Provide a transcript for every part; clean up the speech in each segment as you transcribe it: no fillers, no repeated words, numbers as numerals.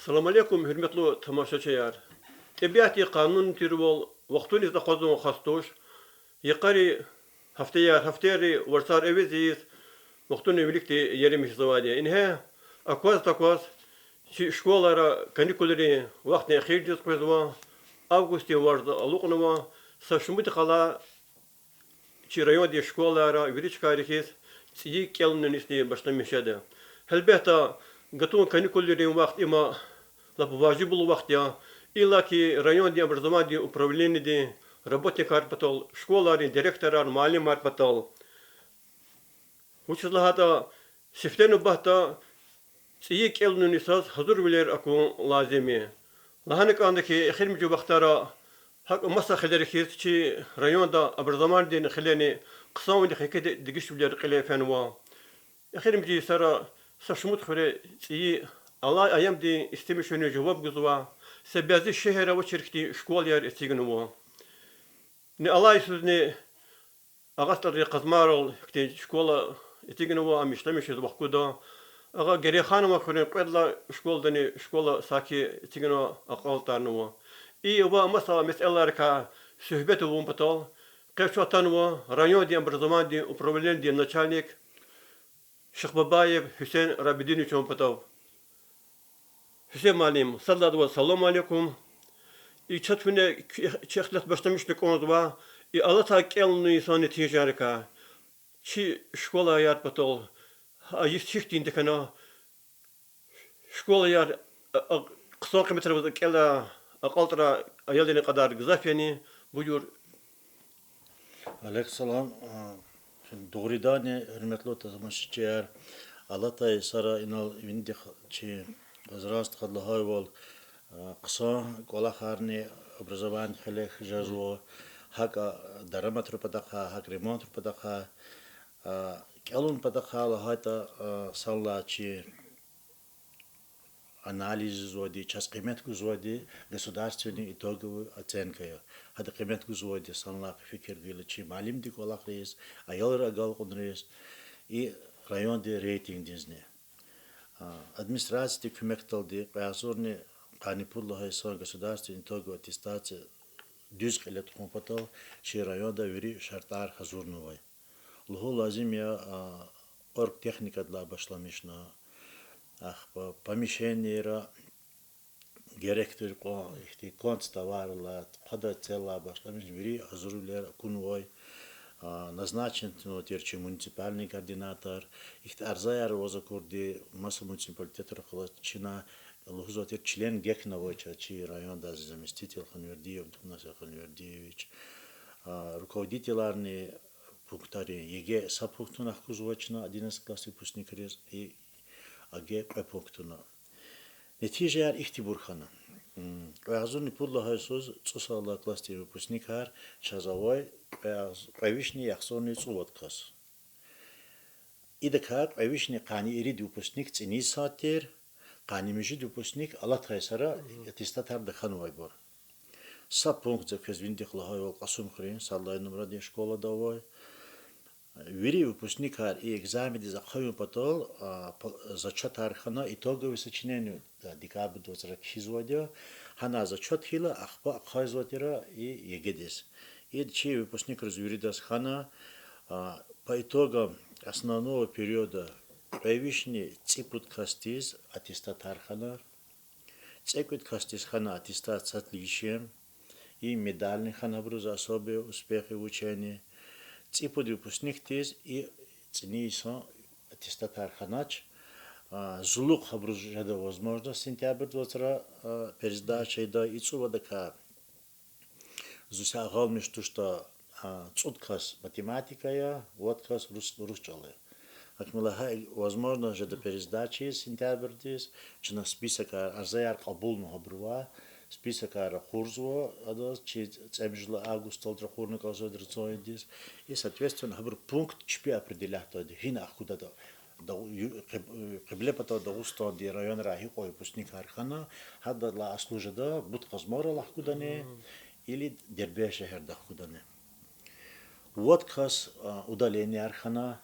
Salam alaikum, hürmetli tamaşaçılar. Tabiatı kanun türü vaktun izle kazın hastoş. Yakari haftaya varsar eviziz. Vaktun birlikte yerimiz zavadiye. İnhe akvaz takvaz şkolara kanikuleri vaktine khirdiz kuzva. Avgusti vardı aluqnuma. Saşumut kala çi rayon diye şkolara viriç karikis. Siyi kelnin isti başlamışadı. Elbette gatun kanikuleri vakt ima ваجиб вахт я илаки район ди образование управление ди работник арпатол школари директор малим арпатол училахата сифтену бахта сиек элну нисас хазур билер аку лазими лаханек андaki اخر مجو بختارا حق مسا خلر كيتشي ريون دا образование دي خلاني قساوي دي خيكه دغش بلر قليفان وا اخر مجي سرا سشمت خري سي الله أيام دي استمشون جواب جزوا سبازي الشهر وشركتي شكول يار استيغنوا ني الله يسوزني أغسطر قزمارل كتي شكولا استيغنوا أم يشتمش وقودا أغا جري خانم أخرين قدلا شكول دني شكولا ساكي استيغنوا أقال تانوا إي هو مسألة ركا صحبته ومبطل كيف شو تانوا رانيو دي أمبرزمان دي وبروبلين دي начальник شيخ بابايب حسين رابديني شو مبطل Hüseyin Malim, sallallahu salam aleykum. İ çatfine çeklet başlamıştık onu da. İ alata kelni sani tijarika. Çi şkola yar patol. Ayıf çiftinde kana. Şkola yar kısa kilometre kela akaltra ayaldığına kadar güzel yani. Buyur. Aleykümselam. Şimdi doğrudan hürmetli otazmışçılar. Alatay sara inal vindik çi возраст хадлагай вол қса колахарни образование хелех жазво хака дараматру падаха хак ремонт падаха келун падаха лахата саллачи анализ зоди час қимет гузоди государственный итоговую оценка хада қимет гузоди салла фикер гилчи малим ди колахрис аялра гал кунрис и район де рейтинг дизне администрации көмекталды қайсорны қанипулла хайсан государственный итоговая аттестация düz қилет компатал ши районда вери шартар хазурновой луху лазим я орг техника для башламишна ах помещениера директор ко ихти конц товарла қада цела башламиш вери хазурлер кунвой назначен терчи муниципальный координатор, их арзаяр возакурди масса муниципалитета рахлачина лухзотер член гекновой чачи район даже заместитель Ханвердиев Дунасер Ханвердиевич, руководитель пунктари ЕГЭ сапунктунах кузовачна 11 класс выпускник и АГ пунктуна. Нетижер ихтибурхана. Разумный пудло хайсоз цусала классе выпускникар чазовой Павишний яхсонный цулоткас. Идакат павишний кани ирид выпускник цени сатер, кани межид выпускник алат хайсара аттестатар даханвай бор. Сап пункт за фезвиндих лахайол касум хрен саллай номради школа давай. Вери выпускникар и экзамен за хавим потол зачет архана итоговое сочинение декабрь 20 хана зачет хила ахпа хайзватера и егедес. И чей выпускник разверидас хана по итогам основного периода Павишний цикут кастиз аттестат архана, цикут кастиз хана аттестат с отличием и медальный хана за особые успехи в учении. Ципут выпускник тез и цениса аттестат арханач зулук хабружада возможно сентябрь 20 пересдача да и цувадака зуся галмиш то что цуткас математика я водкас русчалы акмилахай возможно же до пересдачи сентябрь тез чина список арзаяр кабулну хабруа список хурзво адос чи цемжла август толтра хурна казодрцоидис и соответственно хабр пункт чпи определят то хина куда да قبل داوستان دی رایان راهی قوی پسنی کارخانه حد لا اسلوجه دا بود قزمار لا خودنه или дербе шехер да худане вот кас удаление архана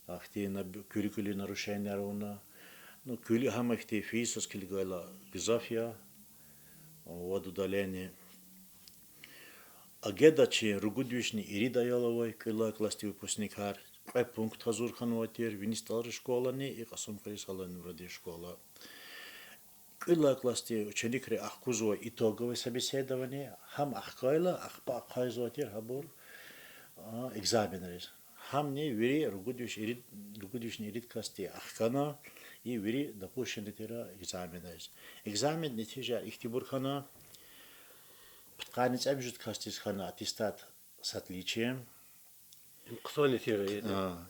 ахти на курикули нарушения ровно Ну, кюли хамахти фисос килгайла гзафия, вот удаление. Агедачи ругудвишни ирида яловой кюла класти выпускникар. Пункт хазур ханватир, винисталры школани и касум крисалан вроде школа. Кюла класти ученикри ахкузо итоговое собеседование. Хам ахкайла, ахпа ахкайзуатир хабур экзаменерис. Хам не вери ругудвишни ирид класти ахкана и вери допущенный тира экзаменерис. Экзамен нетижа ихтибур хана. Тканец обжит кастис хана аттестат с отличием. قصوني تيري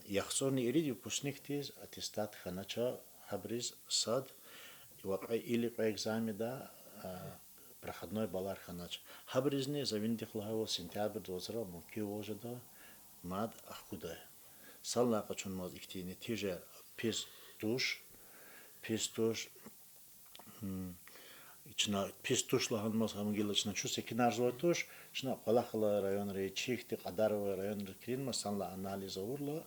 Яхсони ириди выпускник тиз аттестат ханача хабриз сад вакай или по экзамен да проходной балар ханач. Хабризне завинди хлахаво сентябрь 20 муки уже да мад ахкуда. Сална качун маз ихтини тиже пис душ ична пистуш лаханмас хамгилачна чусе кинарзуатуш чна қалахла район рейчихти qadarова район рекринма санла анализ урла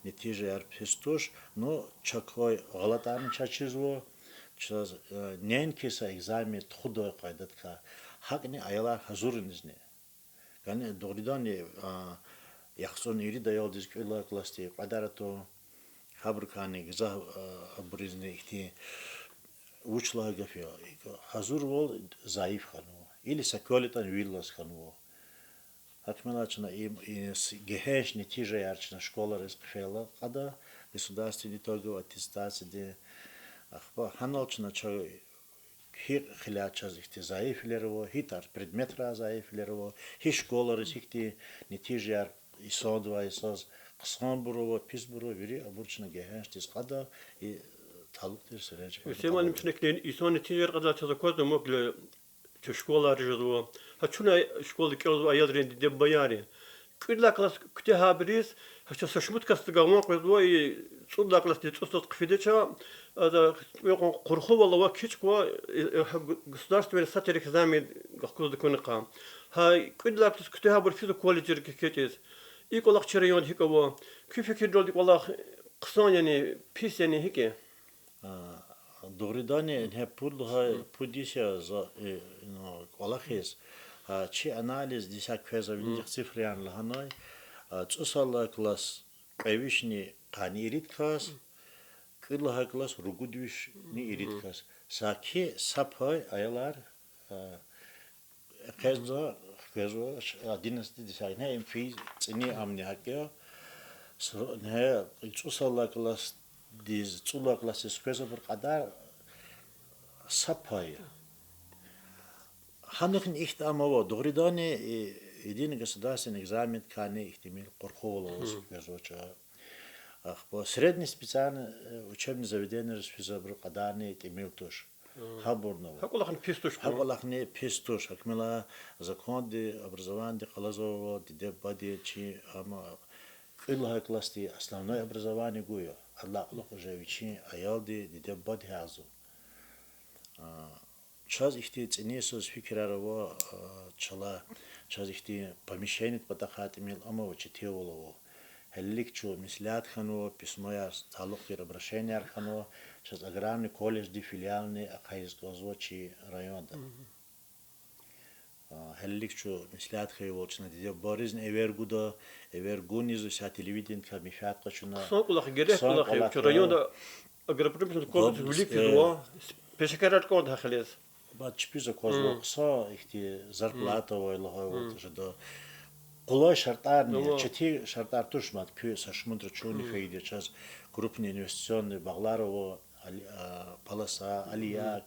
нетиже яр пистуш но чакой галатан чачизво чаз ненкиса экзамен тхудой қайдатка хакни аяла хазуринизне гане доридани яхсон ири даялдиз кюла класти qadarато хабркани гза хабризне ихти учла гафия хазур вол заиф хану или саколитан виллас хану акмелачна им гехеш нетиже ярчна школа респфела када государственный итоговый аттестация де ахба ханалчна ча хир хиляча зихти заифлерово хитар предметра заифлерово хи школа ресихти нетиже яр исодва исоз қысқанбурова писбурова вери абурчна гехеш тис када и талуктер среч. سيمان مشنكلين إيسون تيجر قد تذكرت مقل تشكولا رجدوا هتشونا شكول كيلو أيادرين دي بياري كل كلاس كتها بريس هتش سشمت كاستقامون قدوا صد كلاس دي تصد قفيدتها هذا يقول قرخو والله وكيش كوا قصدارست من ساتر كزامي قصدوا دكون قام هاي كل كلاس كتها برفيز كواليتي كيتيز يقول لك شريون هيك هو كيف يكيدول والله قصان يعني بيس يعني هيك Доридане не пудлха пудися за колахис чи анализ дисак феза виндих цифрян лаханой цусалла класс эвишни канирит класс кыдлха класс ругудвиш ни ирит класс саки сапхай аялар кезо династи дисак не имфи цини амни хакё не цусалла класс диз цула класс феза бер сапай ханахн ихт амаво доридане един государственный экзамен кане ихтимил корхолос везоча ахпо средний специальный учебное заведение расписабр кадане имел тоже хабурно هقولك بيستوش хабалахне пестуш акмела закон де образование қалазово де бади чи ама кылха класти основное образование гуя Аллах уже вичи аялди де бади хазу час ихти ценесос фикрарово чала час ихти помещение потахат имел амово читеволово хелликчу мислят хано письмо талук обращение архано час аграрный колледж ди филиальный акайзгозочи районда хелликчу мислят хайволчна де боризн эвергунизу са телевиден камифат качуна هقولك جريح هقولك ريون أقرب كل وليك دوا بشكرات كود خلاص بعد شبيزة كوزو قصا إختي зарплата ولا هاي جدا قلا شرطارني чти شرطار туш мат кю сашмундр чуни фейде час крупные инвестиционные багларово паласа алияк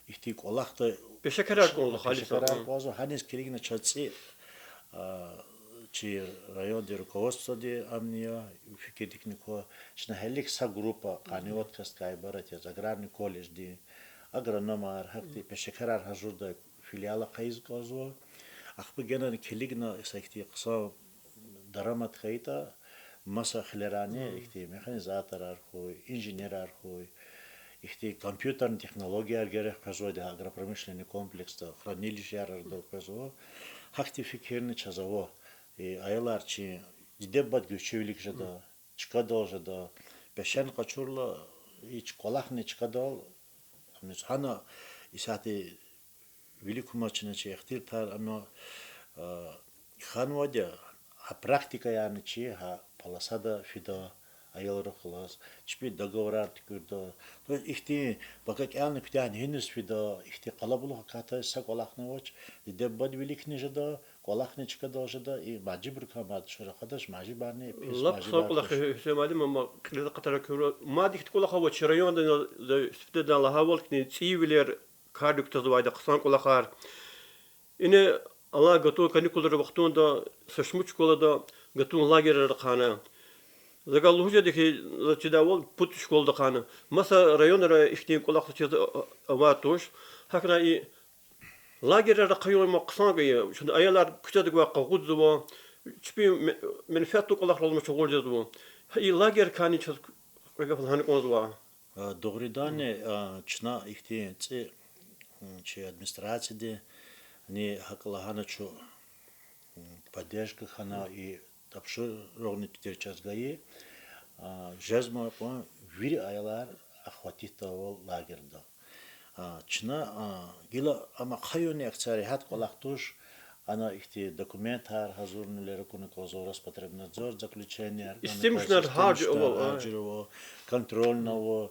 ихти колахта بشكرات كود خالص козу ханис киригна чаци чи район де руководство де амния фикетикнико чна хеликса группа каниот каскай барате аграрный колледж де агрономар хакти пешекарар хажурда филиала кайз козу ахпы генан келигна исахти кыса дарамат хайта маса хлеране ихти механизатор архой инженер архой ихти компьютерный технология герек казой де агропромышленный комплекс да хранилище арда казо хакти фикерни чазаво и айларчи дебат гүчевлик жада чикадол жада пешен качурла hiç kolakne çıkadal. Hana isati велику мачиначи ихтиртар ама ханвадя ha практика yani чи ha palasada fida ayılır kılas çipi dogovorar tükürdü то ихти bakak yani pütän henüz fida ихти kalabalık kata sak olakne vaç de bad великне jada kolakne çıkada jada и majibur kamad şura arkadaş majibarne pes لب صار كل majibar أخي حسام علي ما قلت قطر كورو ما ديك تقول أخوة شريان ده استفدت على هاول كني تسي ويلر كاردك تزوايد قصان كل أخر إنه الله قطو كني كل ربختون ده سشموش كل ده قطون لاجر رقانة زق الله جد كي تداول بوتش كل دقانة مثلا ريون را إختين كل أخوة تيز أواتوش هكذا لاجر رقيون ما قصان كي شد أيالار كتاد قوا قوود زوا تبي من فاتو كل أخوة المشغول جزوا هاي لاجر كاني تشز قبل هني قوزوا doğrudan çna ihti çi администрацияде не хаклахана чу поддержка хана и тапшы рогны титерчас гаи жазма по вири аялар ахватита ол лагерда чна гила ама хайони акцари хат колахтуш она ихти документар хазурнелер куны козо Роспотребнадзор заключение истемшнер harcırıvo контрольного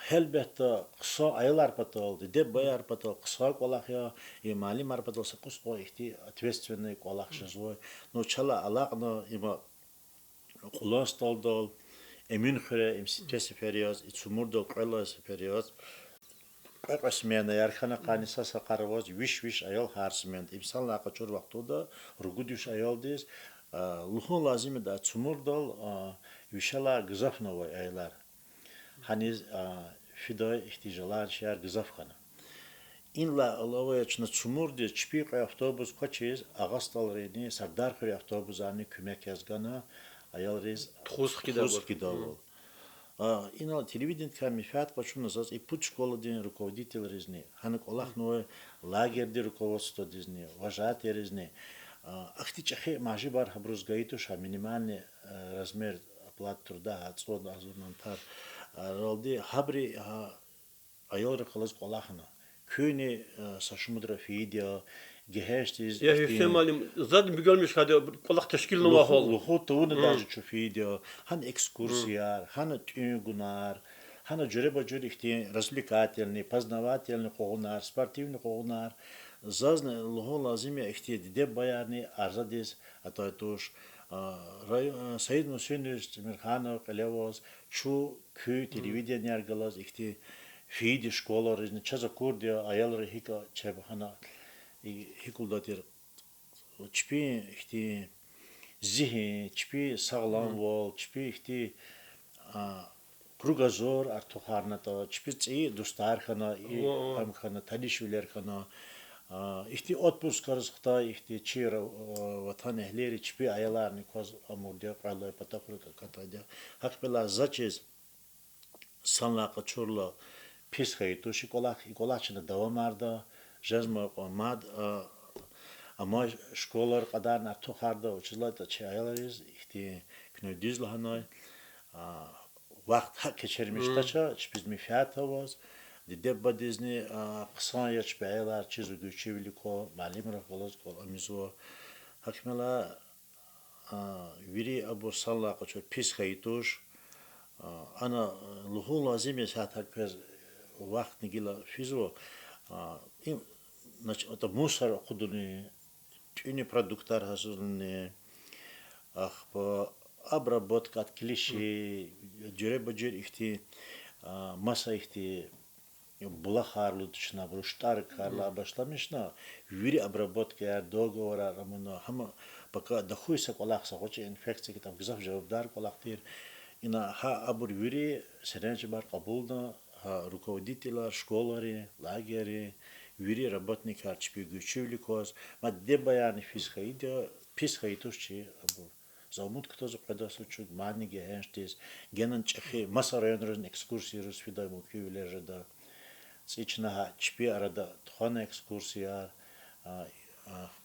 Elbette kısa aylar patoldu, de bayar patol, kısa kolak ya, mali mar patolsa kısa ihti ответственный kolak şizvoy. No çala alaq no ima kulas toldol, emin xire imsitesi periyoz, içumurdo qoylas periyoz. Qasmena yarxana qanisa saqarvoz vish ayol harsment. İmsan laqa çor vaqtoda rugudish ayol des luhun lazim da çumurdol vişala gzafnovoy aylar. Haniz fiday ihtiyaçlar şehir gızafkanı. İnla Allah'a çna çumur diye çipik avtobus kaçız ağastalreni Sardar avtobus ani kümek yazgana ayalriz Txus kidavol. İnla televizyon kamifat kaçun nasas ipuç şkola din rukovodитель резни. Hanik olak noy лагерди руководство дизни, вожатые резни. Ахти чахи мажи бар хабруз гаитуш минимальный размер оплаты труда отсюда азурнантар. Ролди хабри ayol kılız kolahına. Köyni saşmudra fidya geheştiz. Ya Hüseyin Malim zaten bir görmüş hadi kolak teşkil numa hol. Luhut tavunu da şu fidya. Han ekskursiyar, han tüygunar, han cöre ihti развлекательный, познавательный koğunar, спортивный koğunar. Zazne luhu lazım ya ihti de bayarni arzadiz ataytuş. Sayid Musyeniz Mirhanov Kalevos şu köy televizyon yargılas ihti fidi şkolar izne çaza kurdiya ayalları hika çebhana hikuldatir çpi ihti zihin çpi sağlam vol çpi ihti krugazor artuharna ta çpi çi dostar khana ham khana tanishviler khana İhti отпускарыз Xitay ihti çir vatan ehleri çipi ayalarını koz amurdiya qalay patakruka katayda hakbela zaçiz sanlaqa çorla pis xeytu şikolachını davamarda jazma qomad ama şkolar qadar na tuxarda uçlata çi ayalariz ihti knödizlahanay vaqt hak keçirmiştaça çipiz mifiyatavaz Debba dizni qısan yaş bəyələr çizu göçevli ko malim raqolas ko amizo hakmela viri abu salla qaço pis xeytuş ana luhun lazım ya saat hakpez vaqt nigila fizo im ata musar quduni tüni produktlar hazırlanı обработка от клиши cöre ihti masa ihti Булахарлы тучна, бруштар карла başlamışna, viri обработка ya договора рамуна, хама пока дохуйса колахса, хоче инфекция ki tam güzel cevapdar kolaktir. İna ha abur viri serenci bar kabulda, ha rukovodителя школари, лагери, viri работникар çpi güçlü koz, ma de bayani fizikaydı, psихоитушчи abur. Zaumut кто западасу чуд мани гехенштис, генан чехи маса районрын экскурсии русфидай мукивилежда. Сичнаха чпи арада тхона экскурсия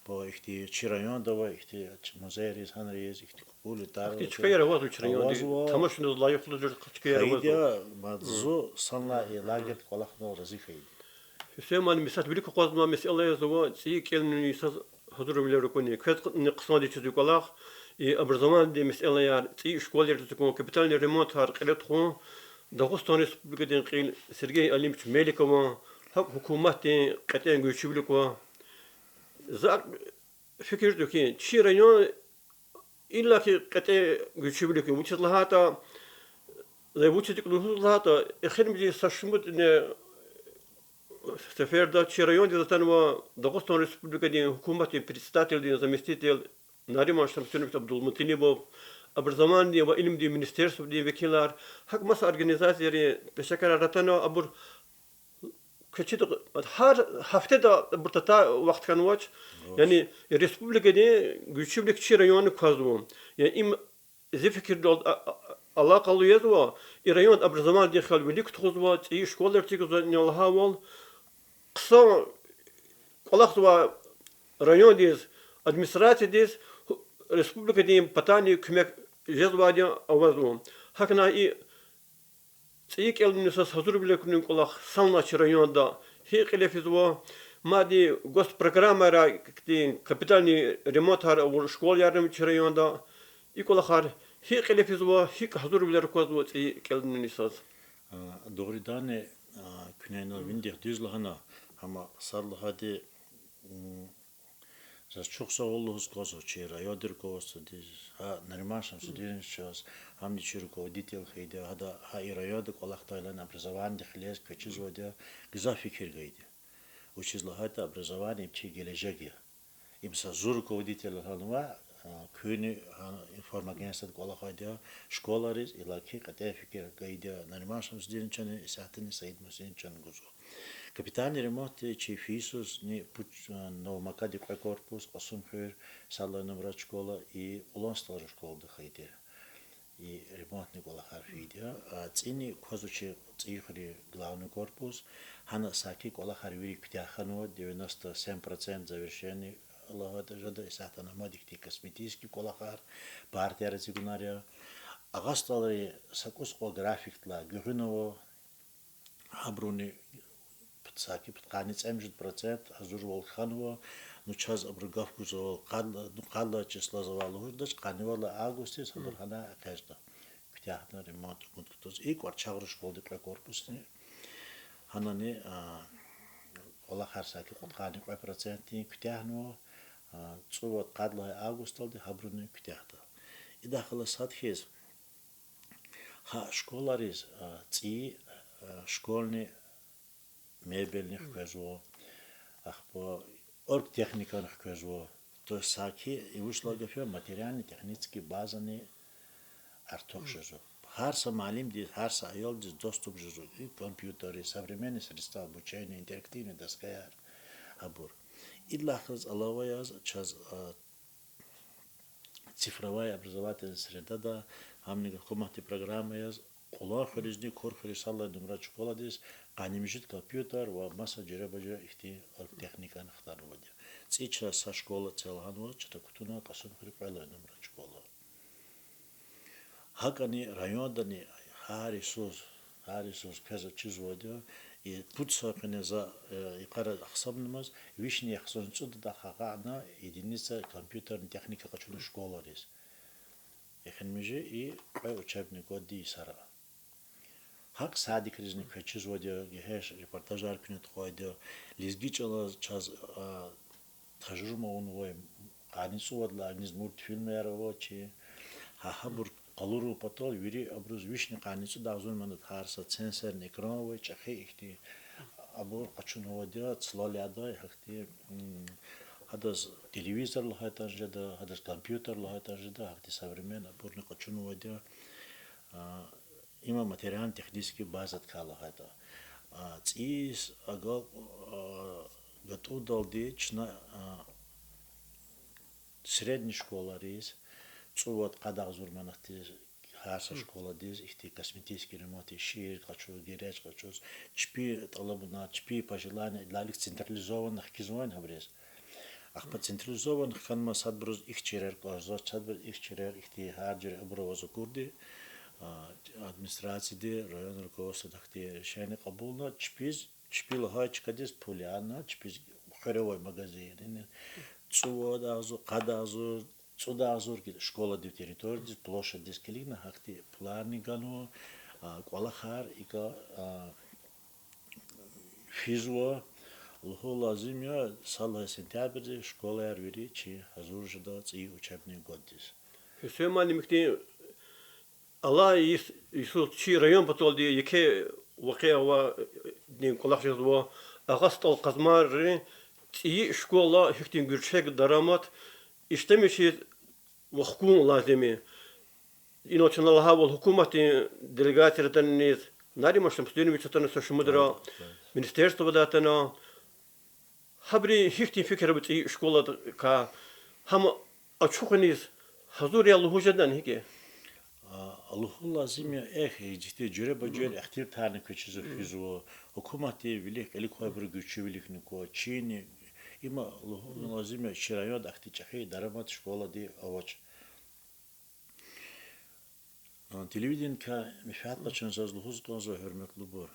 по ихти чирайон дава ихти музей ханрез ихти кулы тар Птичка я раз учрен, Авазва- тамаш не лайф лужер птичка я раз. хайдя мадзу санла лагет колахно рази хайди Все ман мисат велико qazma mesela yazıva çiğ kelinin isaz hazır bile rukuni. Kvet ne kısma diye çizik olaq. Образование de mesela ya çiğ şkoller tutukon kapitalni remont har qilet xon. Dağıstan Respublikadan qil Sergey Alimович Melikova hak hukumat qatan güçlülük va. Zak fikir ki çi rayon illa ki qatan güçlülük bu çıtlahata bu çıtlıklıhata ekhirmci saşmut ne Сеферда Чирайон, Дизатанова, Дагостан Республика, Хукумати, председатель, заместитель, Нариман Шамсюнов Абдулмутилибов, образование, илм, министерство, векилар, хак масса организации, пешакара ратана, абур, качит, хар, хафтеда, буртата, вахт канвач, яни, республика, гючивлик Чирайон, казвом, я им зефикир дол, Allah kalı yazwa, İrayon образование dehal velik tuzwa, iyi şkolar tizwa nalhavol, kısa kolakwa rayon diz, administrasiya diz, respublika diyim patani kümek yazwa diye avazwom. Hakna iyi iyi kelnusas hazır bile kunun kolak sanlaç rayonda, hi qilefizwa, madi gost programara kapitalni remont har şkol yardımcı rayonda, İkolakar hi qilefizwa, hi hazır bile rukozwa iyi kelnusas. doğrudan küneyno vindir düzlahana ama sarlı hadi za çok sağ olunuz kozo çira yodur kozo diz ha narimaşam studien şos hamni çirko detail haydi hada hayra yodur olaktaylan образование хлес kaçızvoda güzel fikir gaydi. Uçizlahata образование çi gelecek ya. İmsa zurko detail halwa köyünü informasyonu kolakaydı, şkollarız, ilaki kate fikir gaydı, narimaşım studien çanı, saatini sayıd musin çanı guzo. Капитальный ремонт чифисус не новомакади корпус, Касумхер, салоном школа и уланстар школа дохайди. И ремонтный колахар видео. Цини козучи цихри главный корпус. Хана саки колахар вири ктяхану 97% завершены. Аллах жада исатана мадикти косметический колахар. Партия разигунария. Агасталari сакус ко графиктла гюрinovo абруни Саки подканец 70% азур волханова, ну час обругав кузо калла числа завалу даш канивала августе садыр хана кажда. Ктяхна ремонт кунтуз и кварчагр школды корпусни. Ханани ола харсаки подкани 5% ктяхно цуват кадла августалды хабруни ктяхта. И дахала садхез ха школарис ци школьни мебельных квезво, ахпо оргтехниканых квезво, то есть саки и вышло гафе материальные технические базаны арток жезу. Харса малим дис, харса айол дис доступ жезу, и компьютеры, современные средства обучения, интерактивные доска абур. И лахаз алаваяз час цифровая образовательная среда да, хамнига комахти программа яз Қолар хөрізді көр хөрісалла нұмра чықоладыз, қанемжет компьютер ва маса жирабажа ихти техниканы қытары воды. Цича са школа целған ва, чыта күтуна қасын хөріпайлай нұмра чықола. Хакани райондани харисуз пеза чиз воды, и путь сақыне за иқара ақсабнымыз, вишни ақсонцуды да хағана единица компьютерный техника қачуны школарыз. Ехенмежи и қай учебный год ди сара. Хак садик ризни качиз водя, гехеш репортажар күнет қойды, лизгичала час тажырма онвой, анису вадла, аниз мультфильмер вочи, хаха бур қалуру патол, вири абруз вишни анису дағзун манат харса ценсерный экран вой, чахи ихти абур қачун водя, цлоляда, хахти хадас телевизор лахайтан жада, хадас компьютер лахайтан жада, хахти современ абур не қачун водя, има материален технический базат калахайта. Цис агал готов далди чна средняя школа рис, цуват кадах зурманахти харса школа диз, ихти косметический ремонт, шир, хочу гереч, хочу чпи талабуна, чпи пожелания, для них централизованных кизвон хабрез. Ахпа централизован ханма садбруз их черер клажзо садбруз их черер ихти харджер абровозо курди администрации район руководство тахти решение кабулно чпил хач кадис пуляна чпиз хоревой магазин цуодазу кадазу цудазур школа де территории площадь дискелина хахти пларни гано квалахар ика физуа Луху лазимя сала сентябрь школа арвири чи хазур ждать и учебный год здесь. Все мали михти Allah Isus çi rayon patol diye yeke vakıya va din kulakçız va ağastal kazmarı iyi şkola hüktin gürçek daramat iştemişiz ve hukum lazimi. İnoçun Allah'a ve hükümeti delegatörden niz nari maşım stüdyomu çatan soşumudra ministerstvo datana habri hüktin fikir bit iyi şkola ka ham açıkınız hazır ya luhujadan hike. Allahu lazım ya ciddi cüre bacıır ihtir tane köçüzü füzu hükümeti bilik elik bir güçlü bilik niko Çin ima Allahu lazım ya şirayo da ihti çahi daramat şkola di avaç televizyon ka mifat laçın söz luhuz gonzo hürmetli bor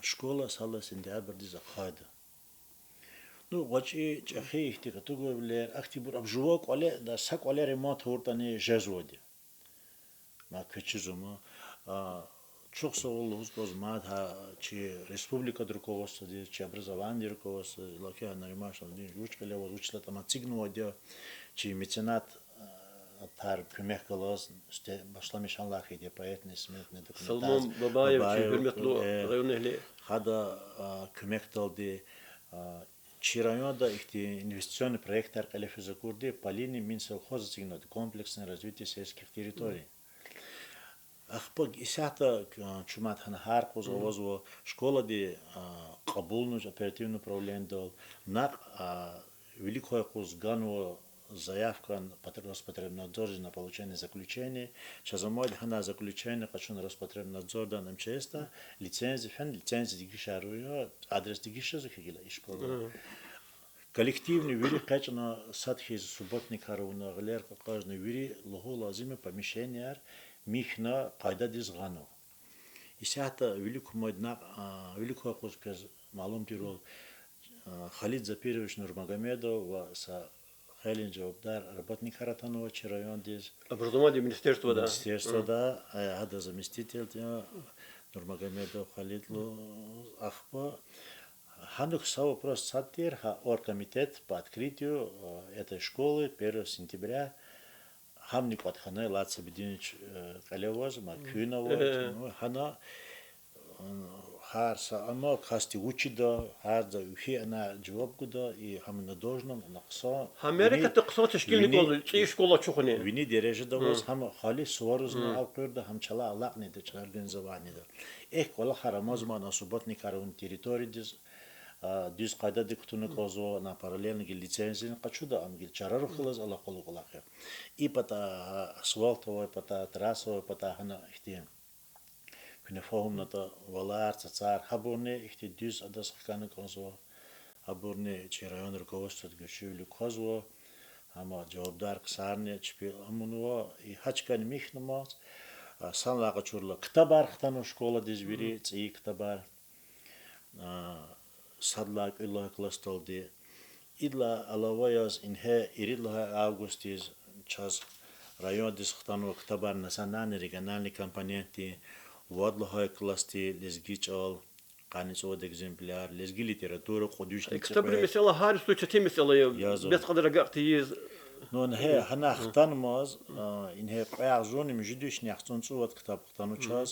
şkola sallasın diye bir dizi kaydı nu vaçi çahi ihti katugo biler akti bur abjuvak ole da sak ole remote hortani jezodi ma köçüzümü çok sağ olun uzman ha çi Respublika rukovodstvo diye çi образование rukovodstvo лакия наримашал дин учкале воз учла там цигну диye çi mecenat tar kömek kılas işte başlamış Allah diye payetne ismet ne Salman Babayev çi hürmetli rayon ehli hada kömek daldı çi rayonda ihti investiционный проектler kalefeze kurdu Полини Минсовхоз цигнат комплексное развитие сельских территорий Ахпаг исята чумат хана хар козовозо школа ди кабулну оперативно управление дал на великое кузгано заявка Роспотребнадзор на получение заключения. Сейчас замоль хана заключение качун Роспотребнадзор да нам честа лицензия фен лицензия дигишаруя адрес дигишазу хигила и школа. Коллективный вири качана садхи субботник харуна галер каждый вири лоху лазиме помещение Михна пайда дизгану. Исята великую кузказ малум тирол Халид Запирович Нурмагомедов са Хелин Джавабдар работник Харатанова район диз образование министерства да министерство да ада заместитель Нурмагомедов Халид Ахпа Ханук са вопрос сатир оргкомитет по открытию этой школы 1 сентября Хамни кватхана лаца бидинич калевоз ма кюнава хана харса ама касти учида харда ухи ана жаваб гуда и хамна должном нақса Америка тақса ташкил никол и школа чухне вини дережеда воз хама хали суарузна алқырда хамчала алақне де организование да кола харамоз ма насуботни карун территории диз Düz kayda diktuğunu kozo na paralelni gil licenziyin kaçuda am gil çarar xılız ala kolu kulak ya. İpata asfaltovo ipata trasovo ipata hana ihtiyan. Küne fahumna da valar tsatsar haburne ihti düz adas xkanı kozo haburne çi rayon rukovodstvo göçüvlü kozo ama cevapdar kısarne çpi amunuva i haçkan mihnumaz sanlağa çurla kitabar xtanu şkola dizviri tsi kitabar Sadlak Allah klastaldi. İdla alavayaz inhe iridla Augustis çaz rayon disxtanu ktabar nasanani regionalni компоненти vadlahay klasti lezgiç al qanis od exemplar lezgi literatura quduşni كتب مثلا هاري سوتشتي مثلا بس قدر قاعتيز non he hana xtanmaz inhe qayazoni mjidishni axtsonsu vat kitab xtanu çaz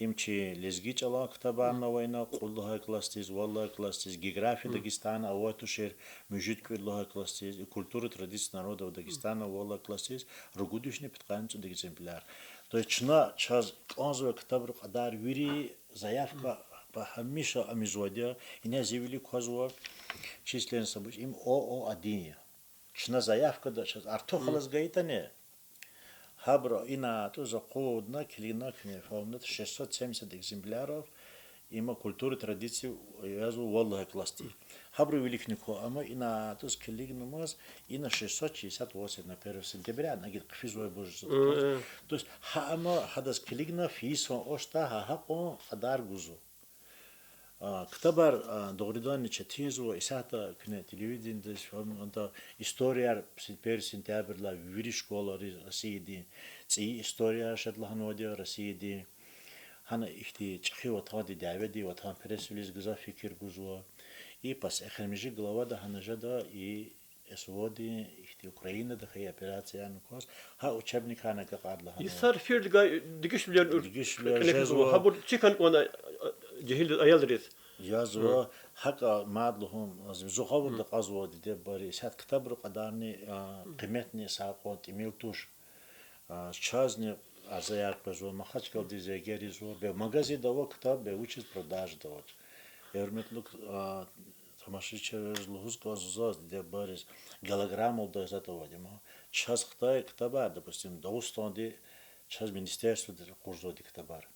имчи лезги чала китабарна вайна куллаха кластиз валлаха кластиз география Дагестана аватушер мужит куллаха кластиз культура традиции народов Дагестана валлаха кластиз ругудушни питканцу экземпляр то есть чна час онзо китабру кадар вири заявка по хамиша амизводя ине заявили козва численность им ОО1 чна заявка да час артохалас гаитане Хабро ина туза кодна клина кне фаунат 670 экземпляров има культуры, традиции, язу Волга класти. Хабру великнику, ама и на тус келигнумаз, и на 668, на 1 сентября, на гид кфизуй божий. То есть, ама хадас келигна фисо ошта хахако хадар гузу. Ктабар догридан четизу исата кне телевидение дес онда история 1 сентябрьла вири школа России ци история шадлаханодия России хана ихти чхи ватади даведи ватан пресвилис гза фикир гузуа и пас эхемижи глава да ханажада и эсводи ихти Украина да хай операция анкос ха учебник хана кaqadla И сар фир дигиш билер Дигиш билер кнекизу жазуа. хабур чикан она жихил аялрис. Язва хака мадлухум зухавуд да казводи де бари сат китабру qadarni qiymetni saqot imiltush чазни азаяр пежо махачкал дизегери зо бе магази daво китаб бе учит продаж давот ерметлук тамашичер лухус каззаз де барис голограмму да затоводимо час Қытай китаба допустим Дагестанде час министерство де курзоди китабар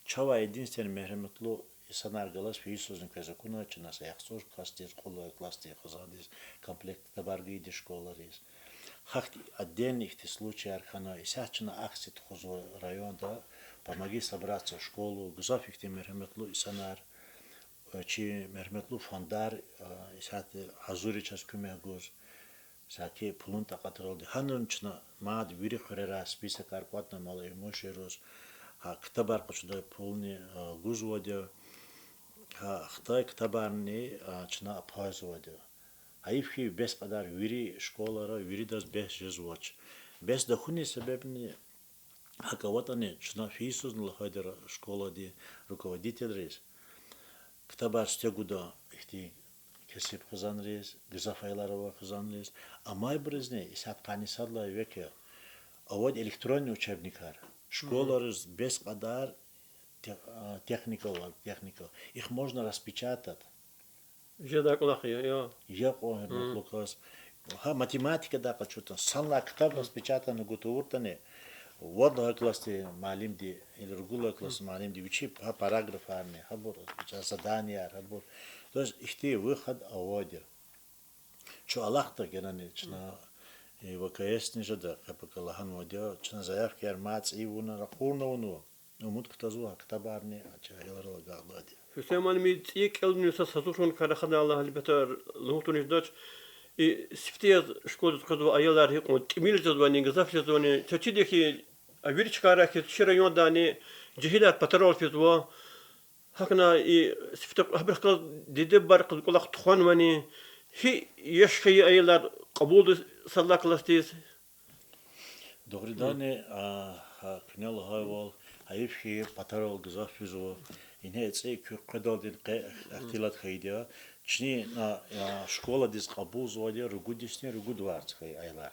чава единственный мерхеметлу Санар галас физисозен казакуна чина саяхсуш кастир колой класти хазадис комплект табарги де школарис хахти отдельных те случаи архана исачна аксит хозо районда помоги собраться в школу гзафикте мерхеметлу и санар чи мерхеметлу фондар исате хазури час кумегоз саки пулун тaqaтролди ханунчна мад вири хрера список аркватна мало имошерос китабар кучда пулни гузводя Қытай кітабарны чына апайзывады. Айфхи бес қадар вири школара, вири даз бес жезвоч. Бес дахуни себебни хаковатаны чына физисузн лахайдер школади руководитель рейс. Кітабар стегуда ихти кесіп қызан рейс, гизафайларова қызан рейс. Амай брызне исат қанисадла веке. Авод электронный учебникар. Школарыз бес қадар техника. Их можно распечатать. Жеда кулахия, я. Я понял, Лукас. Математика да что-то. Санла китаб распечатан готовуртане. Вот на классе малим ди или другой класс малим ди учи параграф арне, хабор задание, хабор. То есть их ты выход аводер. Что Аллах-то генане чна ВКС не жада, как Аллахан водя, чна заявки армац и вуна ракурна. Умут ктазуа ктабарни ачайларла галади. Hüseyin mi ilk elini satuşun karakana Allah beter lutun izdaç siftiye şkodu kadu ayalar hik on timil jadwani gazaf jadwani çeçideki avir çıkara ki şirayon dani cehilat patrol fizwa hakna sifte haber kal dede bar kulak tuhan mani hi yaşkayı ayalar kabul sallaklastis Doğrudan kınal hayval Айфхи патрол гзафизо ине цей кюркадалдин ахтилат хайдя чни на школа дис кабул зоде ругудисне ругудварц хай айлар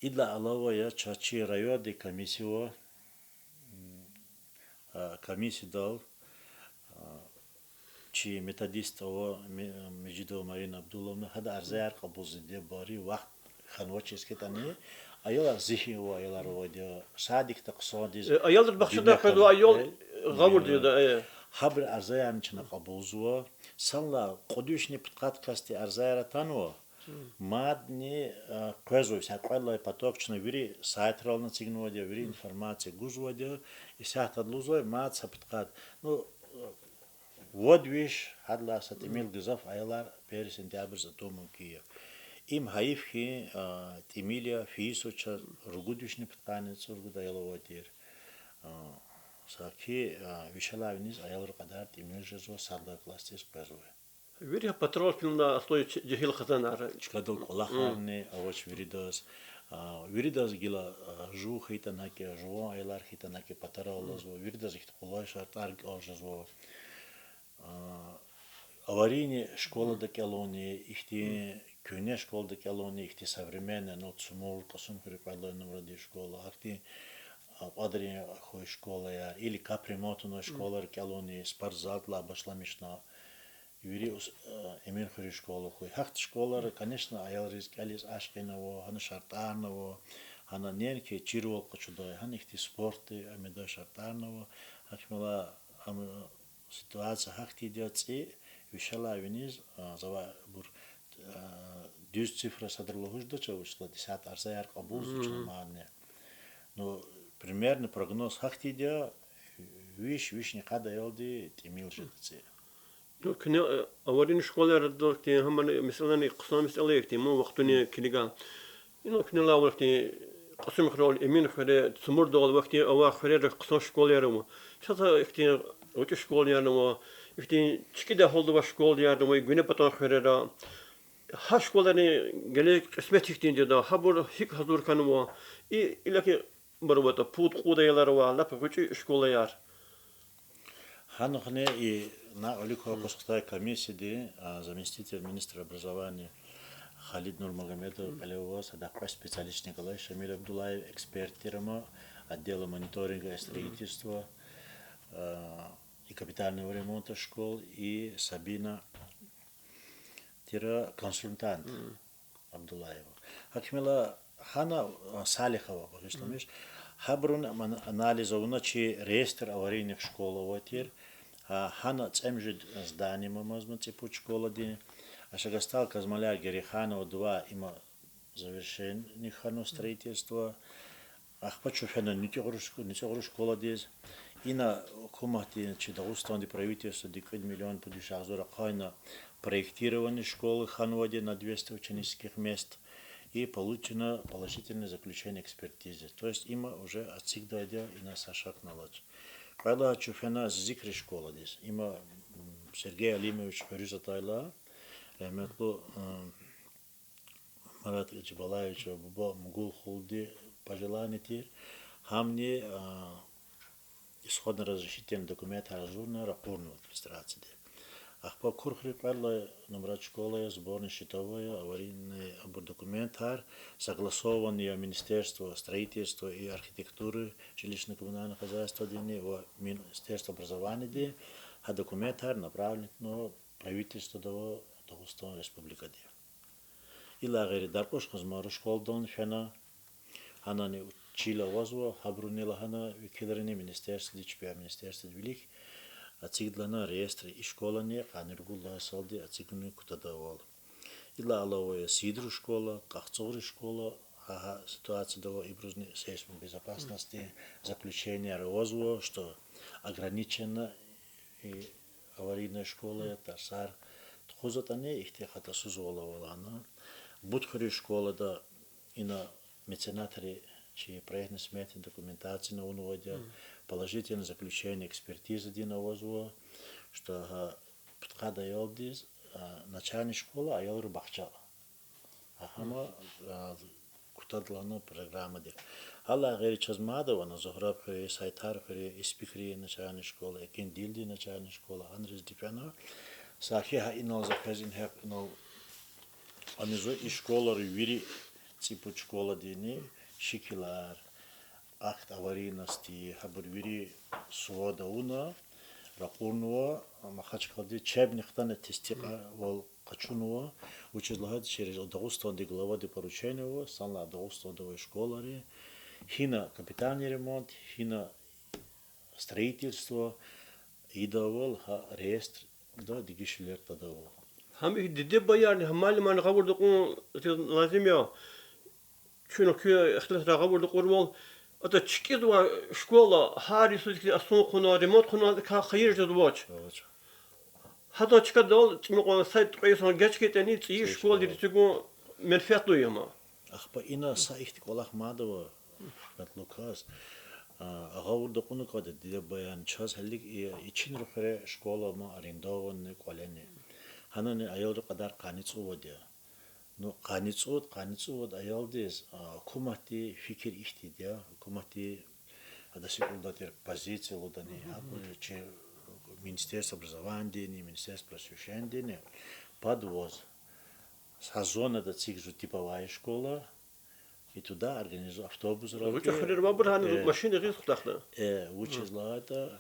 идла алава я чачи райоди комиссио комиссидал чи методистово Меджидова Марина Абдуловна хада арзаяр кабул зиде бари вақт ханваческетани Ayol zihi o ayollar o diyor. Sadik taqsadiz. Ayollar bakşada kadu ayol gavur diyor da. Habr arzayan içine kabuzuwa. Sanla qoduşni pitqat kasti arzayara tanwa. Madni qezoy satqallay patokchna viri saytralna signuwa diyor, viri informatsiya guzwa diyor. Isat adluzoy mad sapitqat. No vodvish hadla satimil gizaf ayollar perisin tabirza tomukiya. Им хаифхи Тимилия фисоча ругудушни питанец ургуда яловатир. Саки вишалавниз аялр кадар Тимилжезо сарда кластис пезове. Виря патрол пилна слой жехил хазанар. Чкадол колахарне авоч виридас гила жу хитанаке жу аялар хитанаке патаролозво виридас их колай шартар ожезво. Аварийные школы до колонии ихти Кюне школы колонии, их современные, но цумол, косум хрипалой номер школа, ахти адрия хой школа или капремонтная школа колонии, спортзал башла мишна, юри эмир хой школа хой. Хахт школа, конечно, аялрис калис ашкиново, хана шартарново, хана ненки чирвол кочудой, хана ихти спорты, амеда шартарново, хахмала ситуация хахти идет и вишала вниз, зава бур дюз цифра садрологуш до чего что 10 арзаяр кабуз чуманне. Но примерный прогноз хахти идет виш не када елди тимил ждцы. Ну, كنا أولين شغلة ردوكتي هم مثلاً قسم مسألة مو وقتني كنيجا إنه كنا لا وقتي قسم خرول إمين خير تمر دول وقتي أو خير قسم شغل يارمو شاطر إختي وش شغل يارمو إختي تكيدا هولد واش شغل يارمو يجينا بتوع خير را هاشغلني قالك اسمتي إختي جدا حبور هيك حضور كانوا إلا كي بروتا بود خودا يلاروا لا بقولي شغل يار Ханухне и на Олико Косхтай комиссии заместитель министра образования Халид Нурмагомедов Алеуа, Садаква специалист Николай Шамиль Абдулаев, эксперт Тирама, отдела мониторинга и строительства и капитального ремонта школ, и Сабина Тира, консультант Абдулаева. Хакмила Хана Салихова, по-исламиш, Хабрун анализа уначи реестр аварийных школ ватир, Хана цемжид здание мамазма цепу школа день, а шагастал Казмаля Гериханова 2 има завершение хано строительства, ахпачу фена ничего школа десь, и на кумахти чидагустанди правительство 10 миллион подушахзора кайна проектирование школы Ханваде на 200 ученических мест. И получено положительное заключение экспертизы. То есть има уже отсюда идет и на сашак наладж. Когда чуфена зикри школа здесь, има Сергей Алимович Харюзатайла, рахметлу Марат Ичбалаевич Буба Мгул Хулди пожелание тир, хамни исходно разрешительный документ разумно рапорную администрации. Ахпа курхри палла номера школы, сборная счетовая, аварийный документар, согласованный Министерство строительства и архитектуры, жилищно-коммунального хозяйства, Министерство образования, а документар направлен на правительство Дагестана Республика. И лагерь дарпош хазмару школ дон фена, она не учила возву, хабрунила хана, викидрени Министерство дичпия, Министерство велик. Ациглана реестр и школа не, а не регула салди, ацигланы кутадавал. Ила алавая сидру школа, кахцоври школа, ситуация дава и брузни сейсму безопасности, заключение РОЗУ, что ограничена и аварийная школа, это сар. Тхузатане их тех это сузуала она. Будхари школа да и на меценаторе, чьи проектные сметы документации на унводя. Положительное заключение экспертизы Динавозова, что подхада елдиз начальная школа, а елру бахчала. Ахама кутадлана программа де. Алла гери чазмадова на Зохраб хри, Сайтар хри, Испикри начальная школа, Экин Дилди начальная школа, Андрес Дипяна. Сахиха инал захазин хеп инал анизо и школа вири ципу школа дини шикилар. Акт аварийности, хабурвири свода уна, ракурнуа, махачкалди, чебнихтане тестика вол качунуа, учезлагает через Дагестанди глава де поручения, санла Дагестандовой школари, хина капитальный ремонт, хина строительство, и давал реестр, да, дигишлер тадавал. هم دي بيان هم مال ما نقول دقون لازم يا شنو كي اختلاف نقول دقون أتا تشكيدوا شكولا هاري سوتكي أصلا خنا ريموت خنا كخير جدواش هذا تشكدول تمقون سايت قيسون جاتشكي تاني تي شكول دي تقول من فاتلو يما أخبا إنا سايت كولاخ مادوا بتلوكاس أغاور دقونو كده دي بيان چاز هليك إيشين رخرة شكولا ما أريندوون كولني هنن أيور قدر قانيت وديا نو قانيت أيالديز كوماتي فكر إختيديا كوماتي هذا سيقول داتير позиция лудани че Министерство образования Министерство просвещения подвоз сезон это цикл типовая школа и туда организуют автобус وش خير ما برهان ماشين غير خطخنا учит это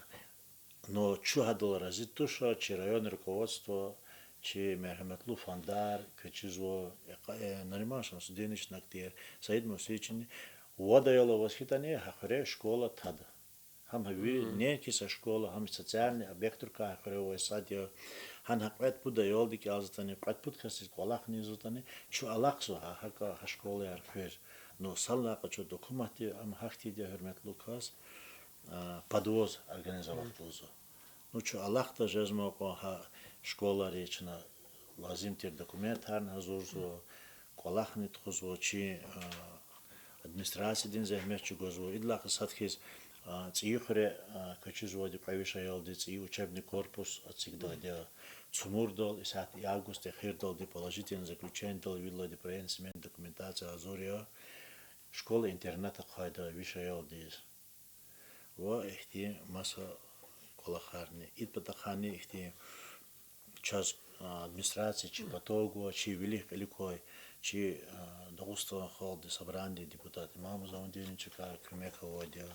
но что hadol разит что че район руководство че мерхаметлу фандар кечизо наримашан студенч нактер саид мусичин водаяло воспитание хахре школа тада Хам хави не киса школа, хам социальный объект рука хорево садио. Хан хаквет буда йолди ки азатани, квет буд касис колах низутани, чу алаксу хака школа ярфер. Но саллака чу докумати ам хахти де хермет лукас подвоз организовать лузу. Ну чу аллахта жезмоко школа речна лазим тир документ харн хазурзу колахни тхузу чи администрация дин зехмечу гозу идлах садхиз циихре качузводи правишаялди ци учебный корпус отсигда цумурдол и сат и август хирдол ди положительное заключение дол вилло ди пренсмент документация азурия школа интерната хайда вишаялди во ихти маса колахарни ит патахани ихти час администрации чи патогу чи велик иликой чи догусто холды собрание депутаты маму заundинчика кумека водя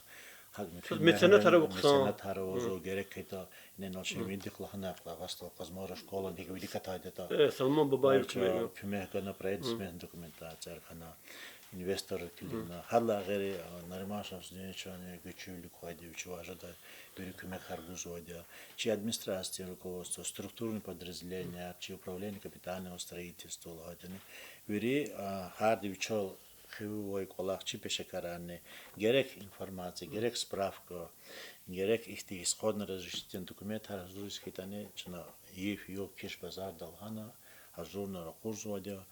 меценат харовозу gerek это не ночи видих лахна клавасто казмора школа диги видикатайдета Салмон Бабаев кумека на предсмен документация хана инвестор килина хала гери нормашав знечане гучулик ходи учважада перекуме харгузодя чи администрация руководство структурные подразделения чи управление капитального строительства ладени вери харди учол хевой колахчи пешекаране gerek информация gerek справка gerek ихти исходно разрешительный документ разрушитане чна ев ё кеш базар далхана ажурна курзодя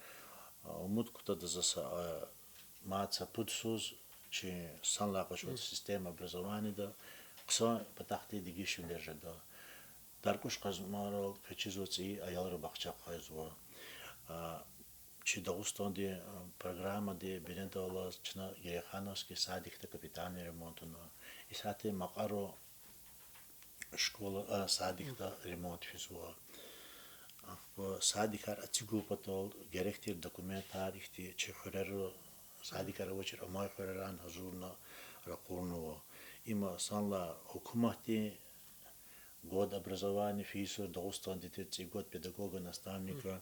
умут куда-то за маца путсуз чи санлакошот система образования да кса патахти дигишим держада даркуш казмаро кечизоци аялро бахча хайзва чи дагустанди программа де бенедала чна ерехановский садикта капитальный ремонт на исате макаро школа садикта ремонт физуа в садикар ацигу потол геректир документар ихти чехореро садикар вочер амай хореран хазурна ракурно има санла хукумати год образования физу дагустан детец год педагога наставника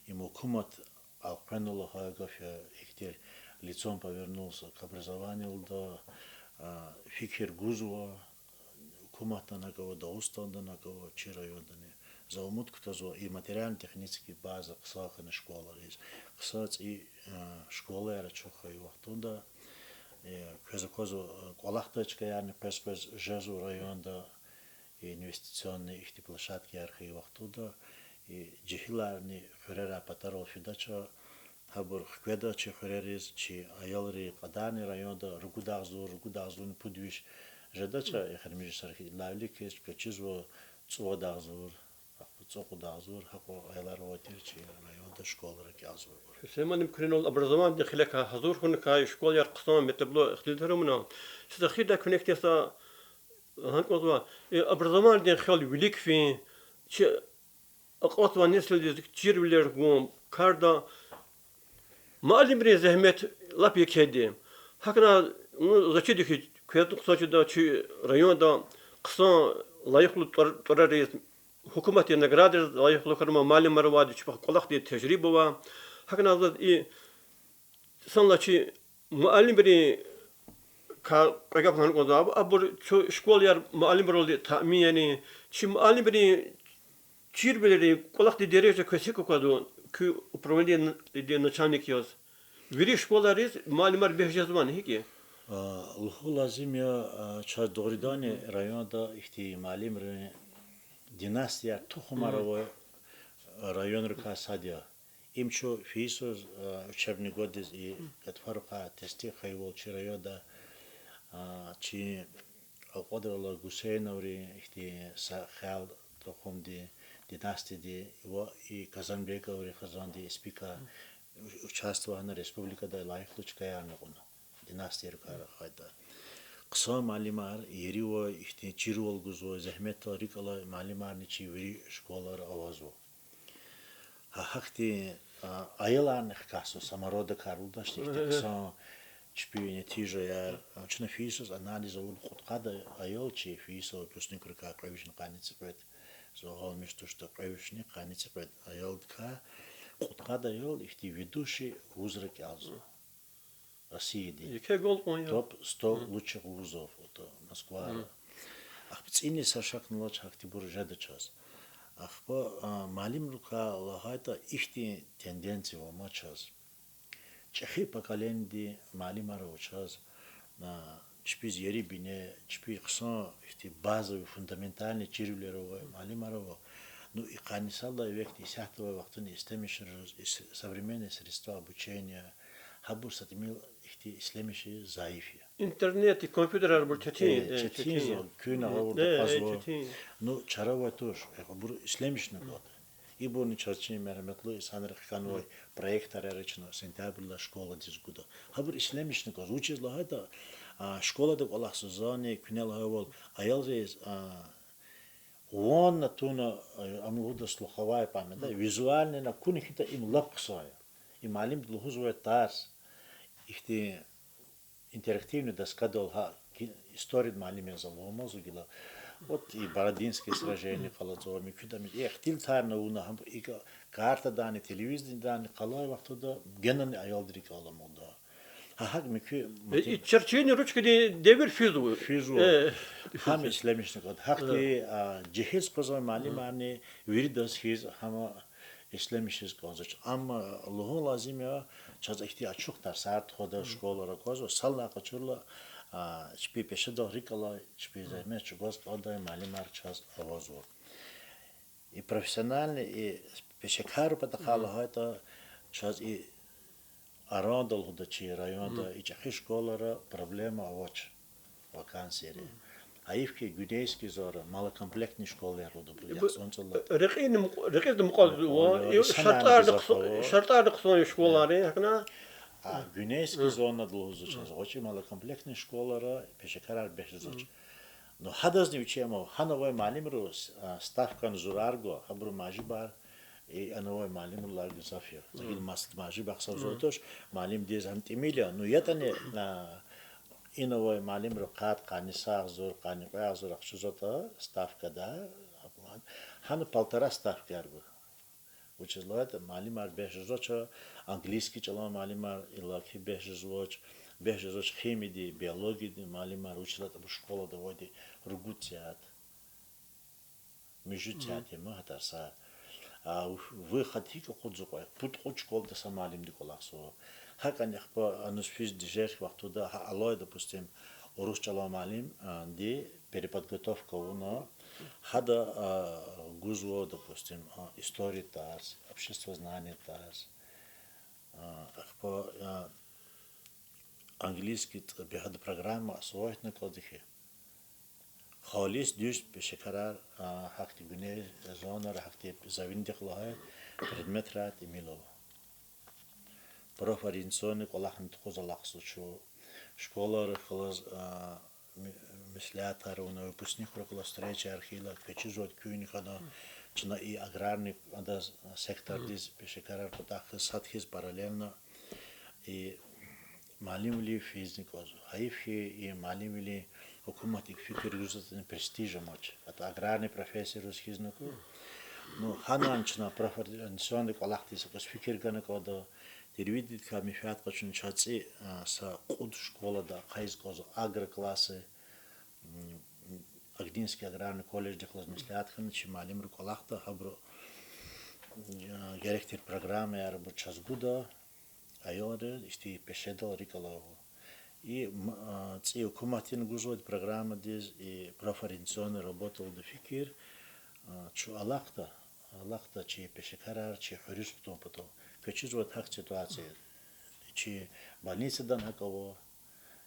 им хукумат алпенула хагофя ихти лицом повернулся к образованию да фикир гузва хукумата на кого дагустан на кого чирайодане за умутката зо и материално-технически база ксаха на школа рез ксац и школа era чоха и вахтунда козо колахтачка ярни песпес жезу районда и инвестиционные ихти площадки архи вахтунда и джихиларни херера патарол фидача хабур хкеда чи херерис чи аялри кадани районда ругудагзур пудвиш жадача эхермиш сархи лавликес качизво цуадагзур цокудазур хако айлароватирчи районда школара кязур سيمان يمكن الأبرزمان دخلك حضور هناك شكول يرقصون متبلو اختلترمنا ستخيل لك هناك تسا هنقول أبرزمان دخل وليك في شيء أقوات ونسل كتير وليرقوم كاردا معلم بري زحمت لابي كهدي هكذا زكيدك كياتو قصاش دا شيء ريون دا قصان لا يخلو طراريز حكومة نقراد لا يخلو كرما معلم مرواد شبه قلق دي تجربة و هكذا زاد إيه سنلا شيء معلم بري كرجع فهان قضاء أبور شو شكول يار معلم برولي تأمين يعني شيء معلم بري كير بلري قلق دي درجة كسيكو كادو كي управление دي начальник ياز вери школа рез معلمار بهجزمان هيك لخو لازم يا چاز دوغريداني районда ихти معلم رن ديناستيا تخمارو район рука садия имчо фисоз учебный год и отфарка тести хайвол чирайода чи алкодрала гусейноври ихти сахал тохомди династии его и Казанбековри Хазанди спика участвовала на республика да лайфлучка ярнагуна династия рука хайда кыса малимар ериво ихти чирвол гузо захметта рикала малимарни чи вери школар авазу хахти аяларных касу саморода карулда штикса чпине тижа я чна фисос анализа ул хуткада аял чи фисо плюсник рука правишн каницепет зогал между что правишни каницепет аялка хуткада аял ихти ведущий вузрак азу России топ 100 лучших вузов это Москва Ахпцини сашакнула чахти буржада час. Ахпа малим рука лахайта ихти тенденции вома час. Чехи поколенди малимара час. Чпиз ери бине, чпи ксан ихти базовые фундаментальные чирвлеровые малимарова. Ну и канисалда векти сяхтовые вахтуни истемишер современные средства обучения. Хабур сатимил ихти ислемиши заифия. интернет и компьютер был чатин. Чатин, кюна орда пазво. Ну чарава тоже. Хабур ислемишна год. И бурни чарчини мераметлу санрах каной проект арарычно сентябрьла школа дизгуда. Хабур ислемишна год. Учез лахайта школа да Аллах сузани кюнел хавол аялзез он туна амуда слуховая память, да, визуально на кунихита им лапсая. И малим длухузвая тарс. Ихти интерактивный доска долга история малим залома зугила. Вот и Бородинские сражения халатовыми кудами. И хтил тарна уна хам и карта дани телевизор дани халай вахтуда генан аялдрик аламуда. Хаг микü И черчение ручкой девер физу. Хам ислемишник от хакти джихиз козой малим ани виридас хиз хама ислемишиз козоч. Amma Allah'ın lazım ya çaz ihtiyaç çok da saat hoda şkolara kozo salla kaçırla çpi peşe dohrikala çpi zahmet çugoz koda malimar çaz avazo. И профессиональный и пешекару потахала это чаз и арандал худачи районда и чахи школара проблема авоч вакансии. Аивки гудейский зора малокомплектный школы рода был сонцалла. Рекин мукал шартар сон школары хакна. Гудейский зона длозу чаз очень малокомплектный школара пешекарар бешзоч. Но хадазни учимо хановой малимру ставкан зурарго хабру мажибар и ановой малимру ларго зафир. Загил мажи бахсав зотош малим дез антимилия. Но это не иновой малимру кат канисах зур каниқя зур ахшузота ставка да. Хана полтора ставки арго. Учезло это малимар бешзоча английский чала малимар илаки бешзоч. Бежезоч химии, биологии, малимар учила там школа доводи ругутят, межутят, махатарса. А вы хотите ходзукой, пут ход школ да самалим диколасо. Хаканях по ануспис дежерх вахтуда алой, допустим, урусчала малим, ди переподготовка уна, хада гузло, допустим, истории тарс, общество знания тарс. По английский бехад программа освоить на кодихе. Халис дюш бешекарар хакти гуне зона хакти завиндих лахай предмет рат имилова. Профоринционный колахан тхозалах сучу школа рахлаз мислятар уна выпускник рахлаз встреча архила качизот кюнихана чина и аграрный сектор диз бешекарар потах садхиз параллельно и малимли физникозу. Хаифхи и малимли хукуматик фикер юзатен престижа моч. Это аграрный профессор русский знаку. Ну хананчна профессиональный коллектив с фикер ганакода тервидит камифят качун чаци са куд школа да хайзкозу агроклассы Агдинский аграрный колледж дехлаз мислятхан чи малимру коллахта хабру геректир программы арабу чазгуда Айоре, исти пешедал рикалаву. И ци хукуматин гузот программа диз и профориентационный работал до фикир. Чу Аллахта чи пешекарар, чи хурюс потом. Качузват хак ситуации. Чи больница дан хаково,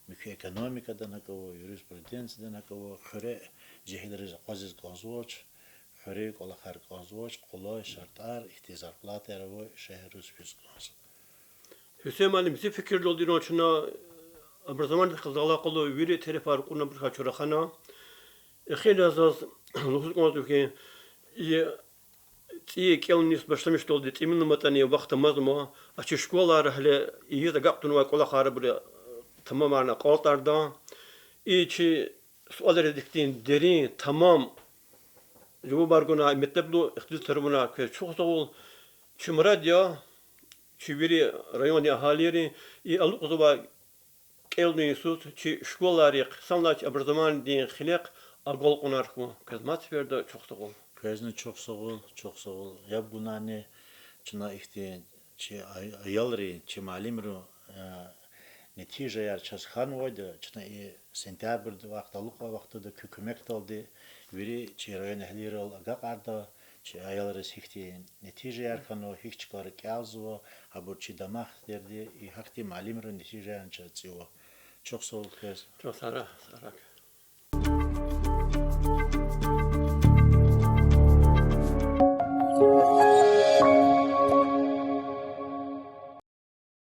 микроэкономика дан хаково, юриспруденция дан хаково, хуре жихидриз казиз газоч, хуре колахар газоч, колой шартар, ихти зарплаты аравой, шехрус физказ. Hüseyin Malim bizi fikirli olduğunu açına образование казала коло вири терефар куна бирха чурахана. Хели азаз лухук мазуки и ти келнис баштамиш толди именно матани вақта мазма ачи школалар хле и да гаптуну кола харабри тамамана qoltarda и чи суалар диктин дери тамам жобу баргуна мектеблу ихтил тармуна ке чухсол чумрадя чивири районе ахалири и алукзова келни суд чи школалар самлач образование дин хлек Agol kunarku kızmat verdi çok sağ ol. Közünü çok sağ ol, çok sağ ol. Ya buna ne çına ihtiyen çi ayalri çi malimru netice yer çalışkan oydu. Çına sentyabrda vaktalık vakti da hükümet oldu. Veri çi rayon ehlileri ol aga karda çi ayalri ihtiyen netice yer kanu hiç çıkarı kağızı ha bu çi damak derdi hakti malimru netice yer çalışıyor. Çok sağ ol köz. Çok sarak.